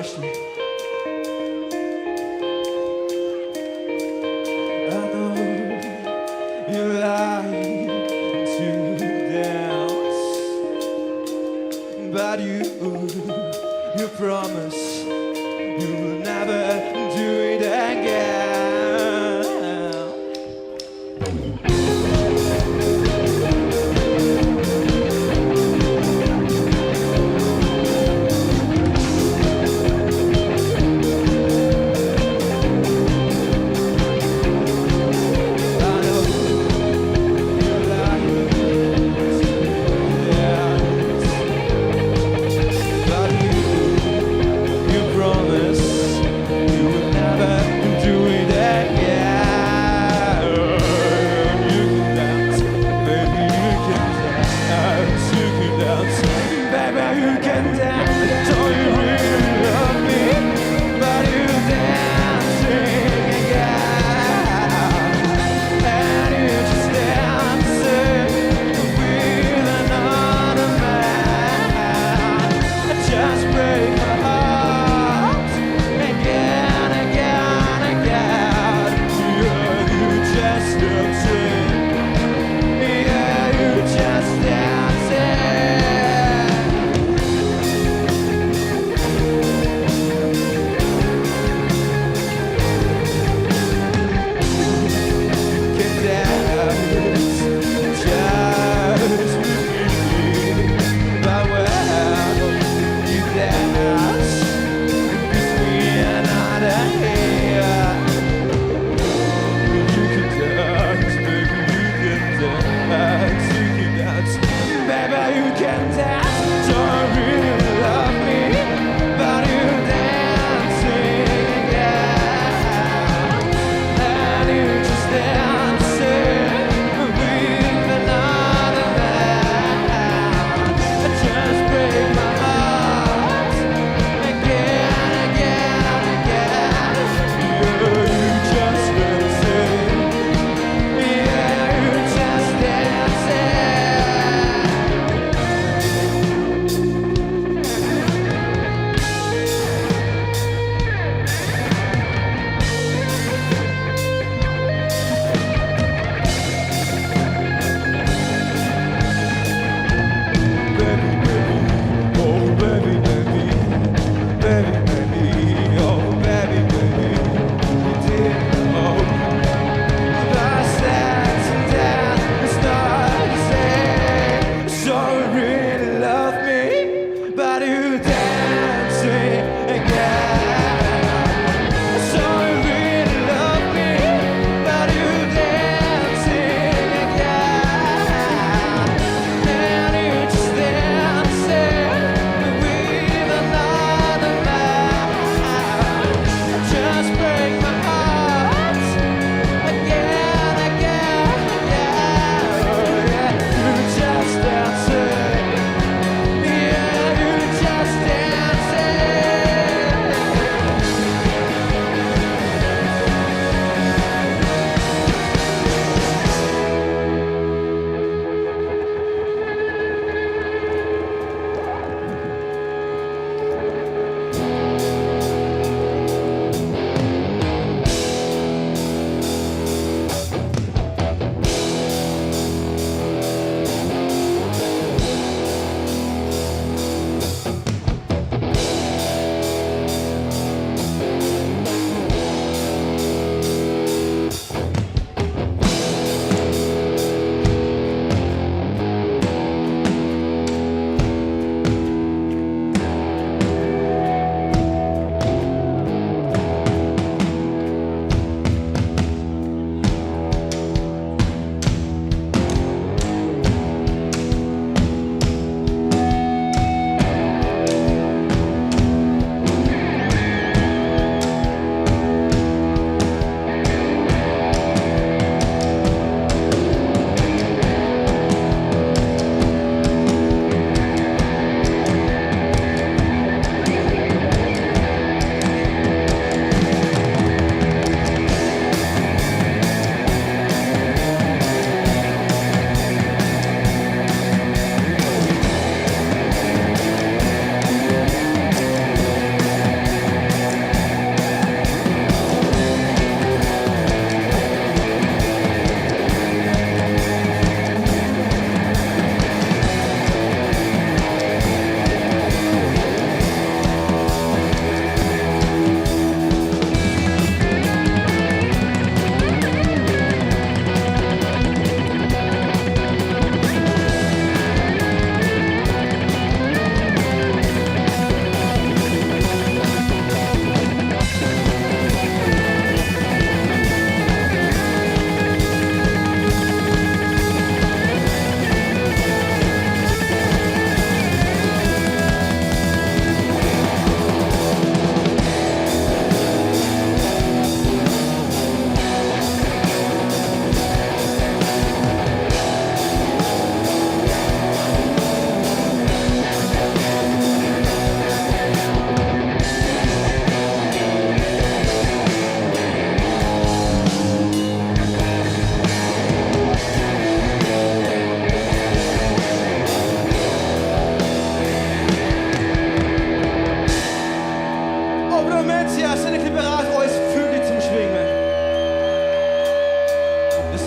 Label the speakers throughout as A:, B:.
A: harshly. I know you like to dance, but you promise you will never do it again.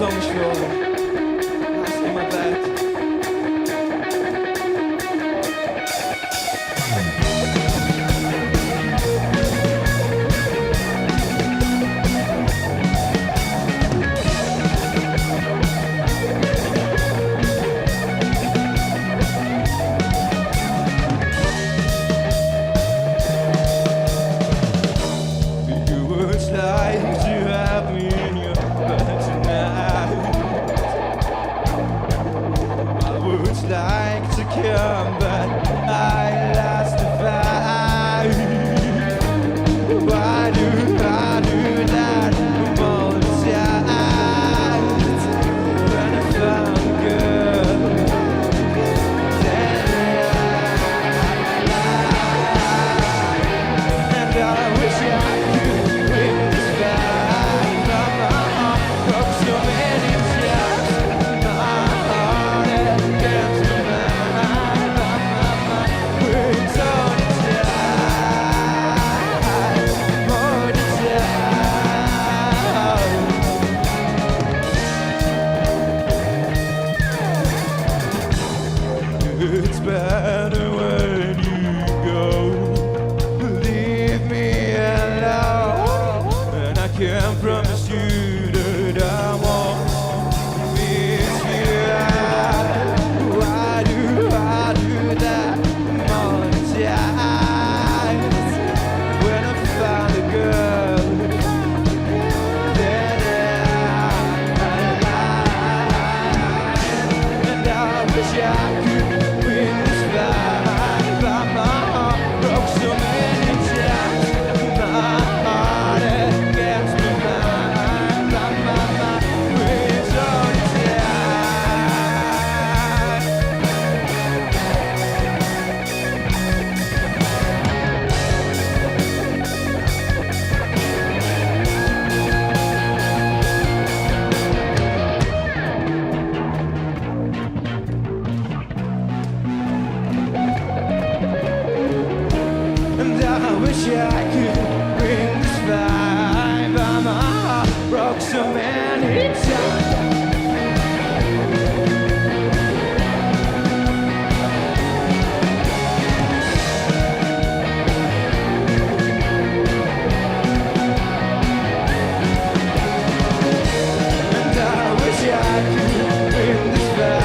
A: song ist für euch. Heißt immer Bad. You would like to have me in your bed tonight. I would like to come, but I lost the fight. Why do I do that all the time? When I found a girl, and I wish I could win this fight. But my heart broke so many times. My heart against my mind. We're torn inside, more than it's better when you go. Leave me alone, and I can promise you that I won't miss you. Why do I do that all the time? When I found a girl, then and I wish I could win this fight. But my heart broke so many times. My heart against my mind. But my mind wins all the time. And I wish I could win this fight. But my heart broke so many times. And I wish I could win this fight.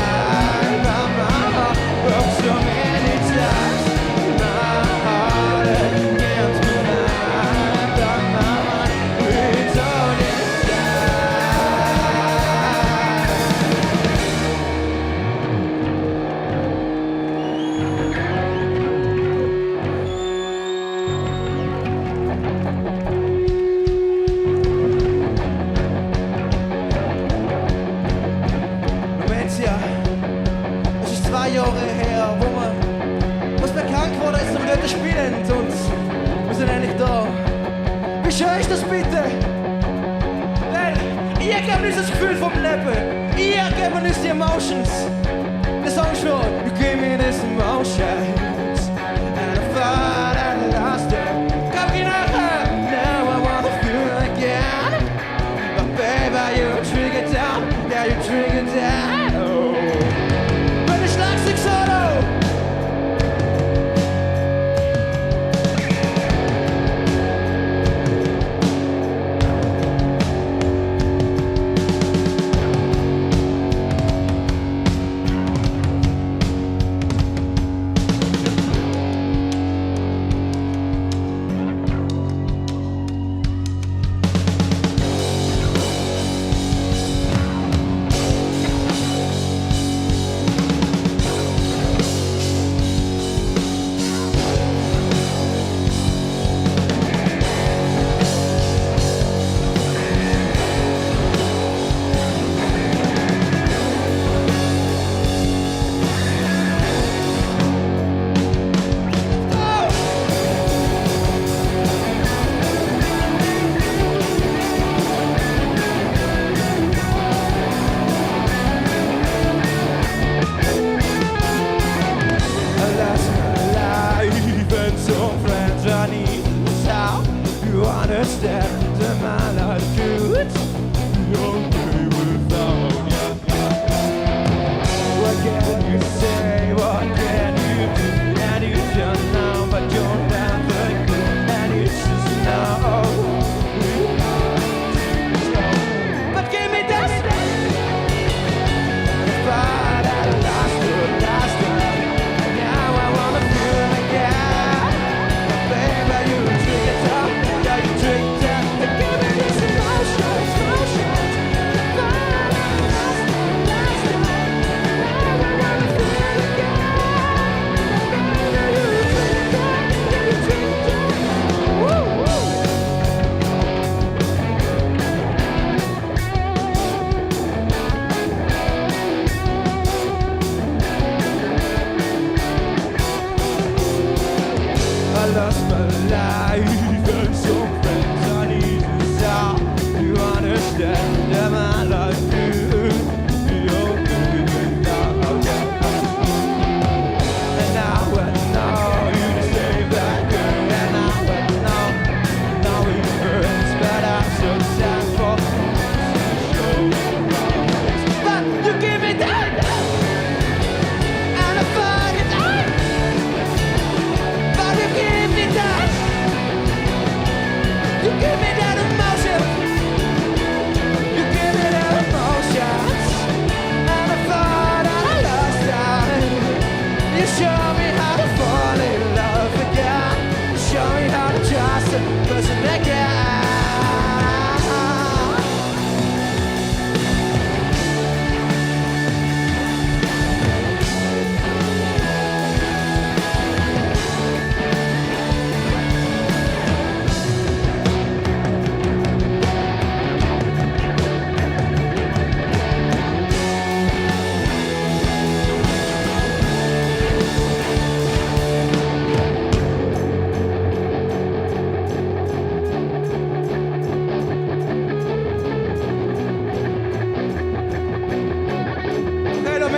A: But my heart broke so many times. My heart against my mind. But my mind wins all the time. Moment, ja, es ist 2 Jahre her, wo was bekannt wurde, ist, dass wir dort spielen und wir sind endlich da. Wie schön ist das bitte? Weil ihr gebt uns das Gefühl vom Leben, ihr gebt uns die Emotions. Der Song ist für euch. You gave me this emotions and I thought I lost it. Komm, geh nachher. Now I wanna feel again. But baby, you trigger down, yeah, you trigger down. Wenn ich Schlagzeug solo.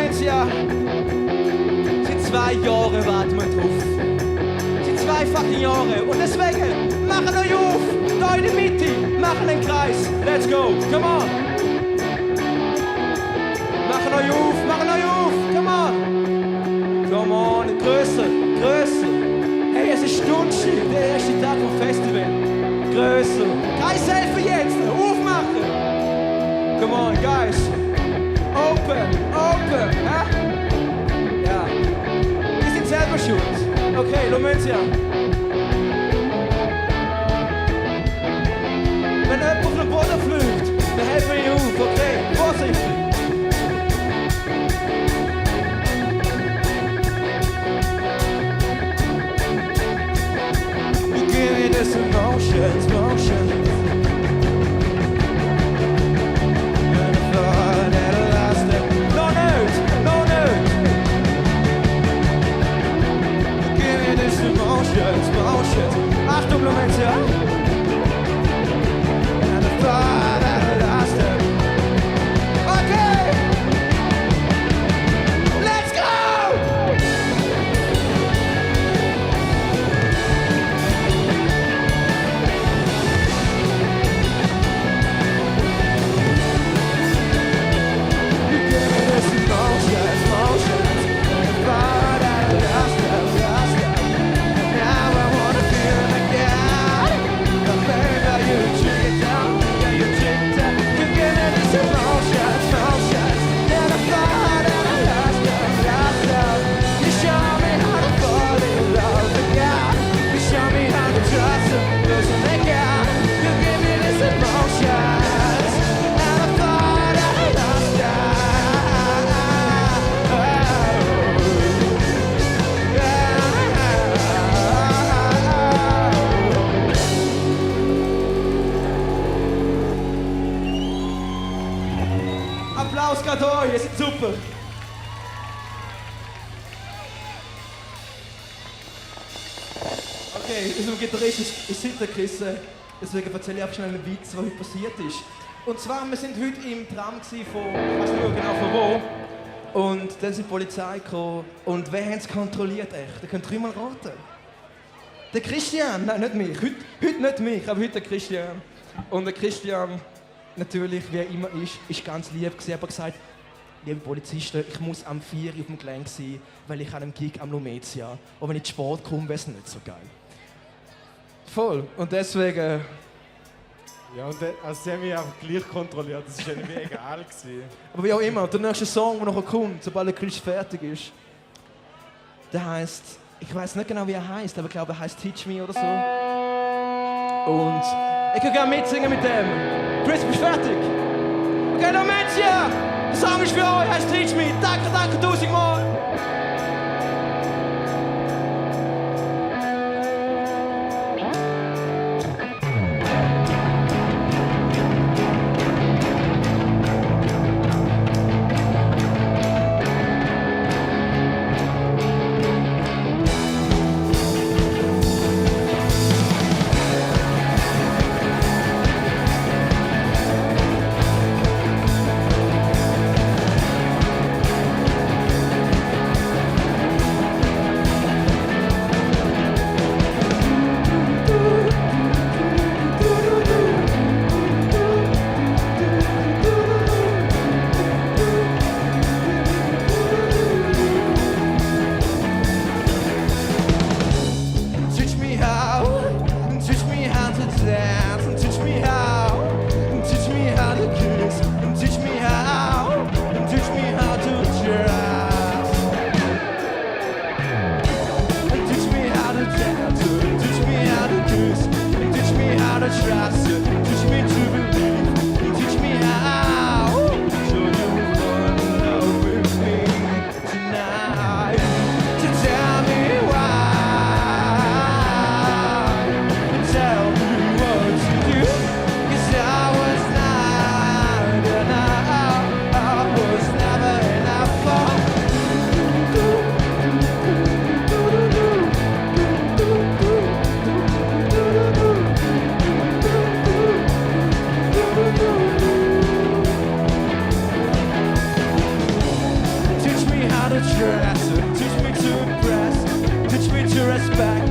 A: Lumentia, seit 2 Jahren warten wir drauf. Seit 2 fucking Jahren. Und deswegen, machen euch auf, da in der Mitte, machen einen Kreis. Let's go, come on. Machen euch auf, come on. Come on, grösser, grösser. Hey, es ist Stundschicht, der erste Tag vom Festival. Grösser. Kein Selfie jetzt, aufmachen. Come on, guys. Open, hä? Ja. Wir sind selber schuld. Okay, Lumentia. Wenn jemand auf den Boden fliegt, dann helfen wir ihm auf, okay? Vorsichtig. This emotions, motions. And I thought that I lost it. No news, no news. Give me this emotions, motions. Achtung, Lumentia. And I thought that I lost it. Okay. Let's go. Applaus gerade euch, ihr seid super. Okay, unser Gitarrist ist Seite gerissen, deswegen erzähle ich einfach schnell einen Witz, was heute passiert ist. Und zwar, wir sind heute im Tram von, ich weiß nicht mehr genau von wo, und dann ist die Polizei gekommen. Und wer hat es kontrolliert echt? Ihr könnt 3-mal raten. Der Christian, nein, nicht mich, heute nicht mich, aber heute der Christian. Und der Christian, natürlich, wie er immer ist ganz lieb gewesen, aber gesagt, liebe Polizisten, ich muss am 4 Uhr auf dem Gelände sein, weil ich an einem Gig am Lumentia. Und wenn ich zu Sport komme, wäre es nicht so geil. Voll. Und deswegen...
B: Ja, und also sie haben mich einfach gleich kontrolliert, das war irgendwie egal gewesen.
A: Aber wie auch immer, der nächste Song, der noch kommt, sobald der Chris fertig ist, der heisst, ich weiß nicht genau wie er heisst, aber ich glaube er heisst Teach Me oder so. Und ich kann gerne mitsingen mit dem. Chris, bist du fertig? Okay, Lumentia! Der Song ist für euch, heißt Teach Me. Danke, danke 1000-mal! dress. Teach me to impress. Teach me to respect.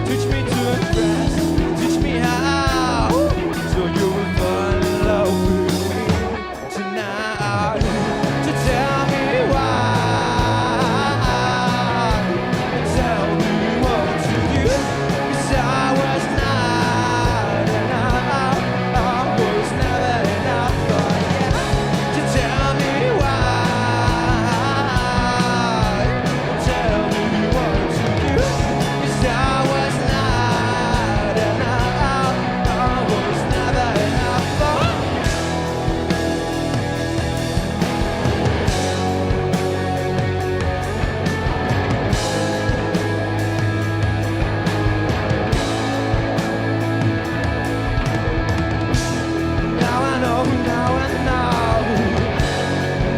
A: Teach me to impress. Teach me how. So you will fall in love with me tonight. To tell me why. Tell me what to do. 'Cause I was not enough. I was never enough for you. To tell me why. Tell me what to do. 'Cause I was not enough. I was never enough for you. Now I know, now I know.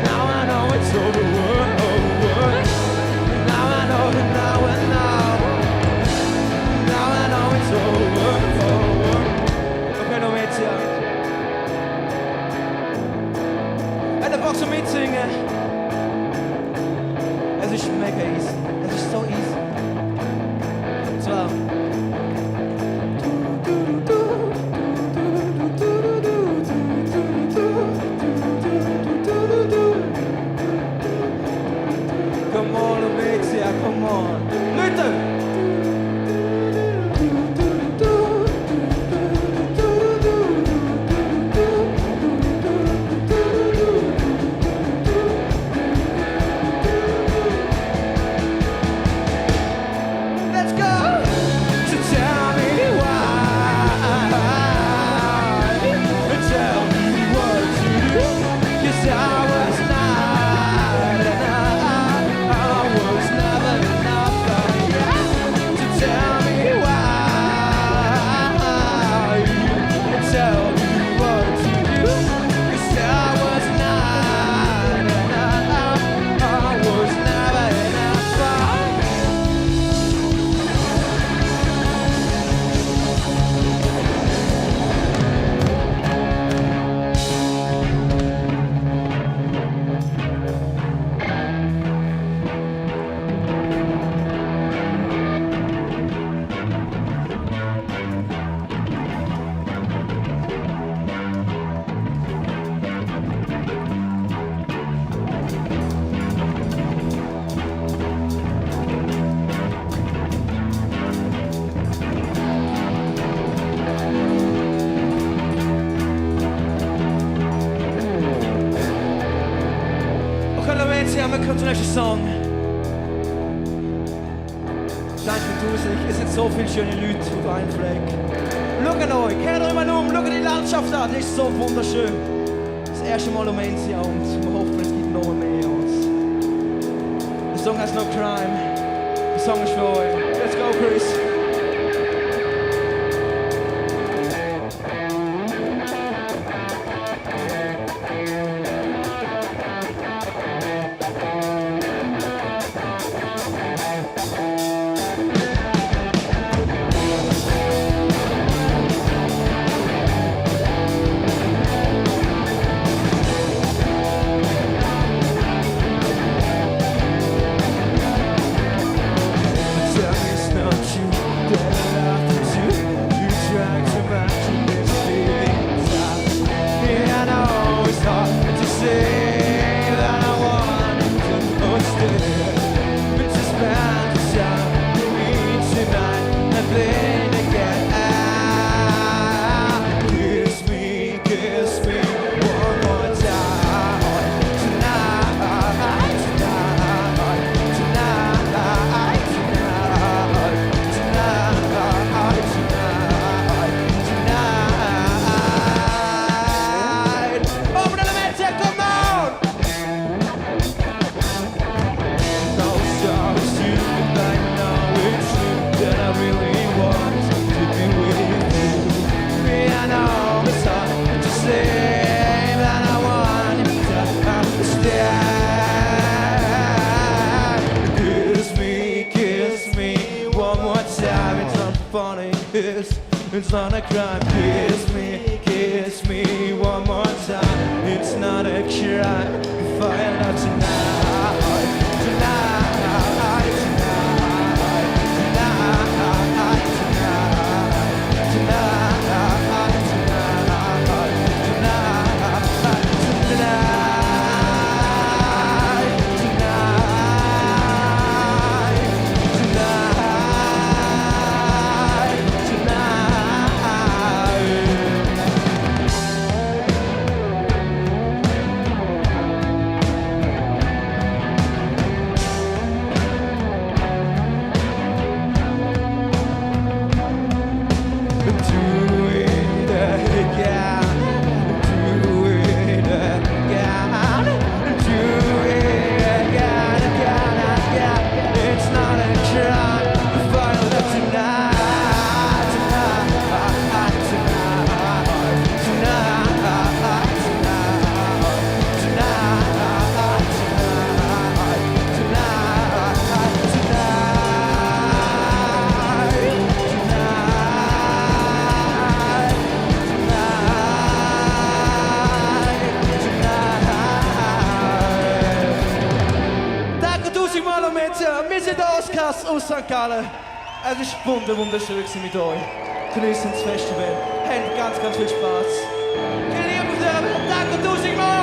A: Now I know it's over. Now I know, now I know. Now I know it's over. Okay, nå vet jeg. Er det folk som mitsingen? Es ist mega easy. Es ist so easy. Und zwar. Come on, Lumetia, come on. Leute! Let's go! So tell me why. Tell me what to do. 'Cause I was not enough. I was never enough for you. So tell me why. Tell me what to do. 'Cause I was not enough. I was never enough for you. Okay, Lumetia, wir kommen zum nächsten Song. Danke, Dusig. Es sind so viele schöne Leute auf einem Fleck. Schaut euch, kehrt euch mal um, schaut die Landschaft an, die ist so wunderschön. Das erste Mal Lumetia und wir hoffen, es gibt noch mehr. Und der Song heißt No Crime. Der Song ist für euch. Let's go, Chris. Tell me it's not you that I love to. You try to match this feeling inside. Yeah, I know it's hard to say that I want to understand. But just spend the time with me tonight and then again. Kiss me one more time tonight, tonight, tonight, tonight, tonight, tonight. Open the Lumetia, come on! No substitute, I know it's true that I really want to be with you. Yeah, I know it's hard to say that I want you to understand. Kiss me one more time. It's not funny, it's not a crime. Kiss me one more time. It's not a crime if I love tonight, tonight. sind der Oscars aus St. Gallen. Es ist wunderschön gewesen mit euch. Genießen das Festival. Habt ganz viel Spaß. Ihr Lieben, danke tausendmal.